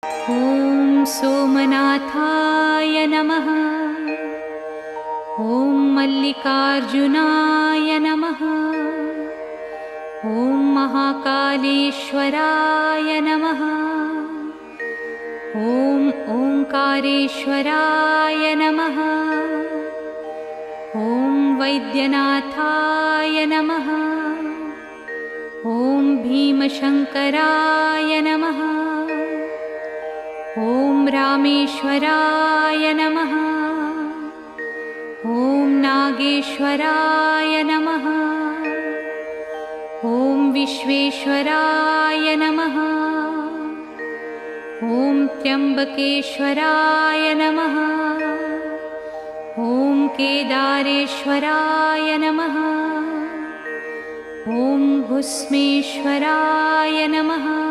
ॐ सोमनाथाय नमः। ॐ मल्लिकार्जुनाय नमः। ॐ महाकालेश्वराय नमः। ॐ ओंकारेश्वराय नमः। ॐ वैद्यनाथाय नमः। ॐ भीमशंकराय नमः। ॐ रामेश्वराय नमः। ॐ नागेश्वराय नमः। ॐ विश्वेश्वराय नमः। ॐ त्र्यंबकेश्वराय नमः। ॐ केदारेश्वराय नमः। ॐ भुस्मेश्वराय नमः।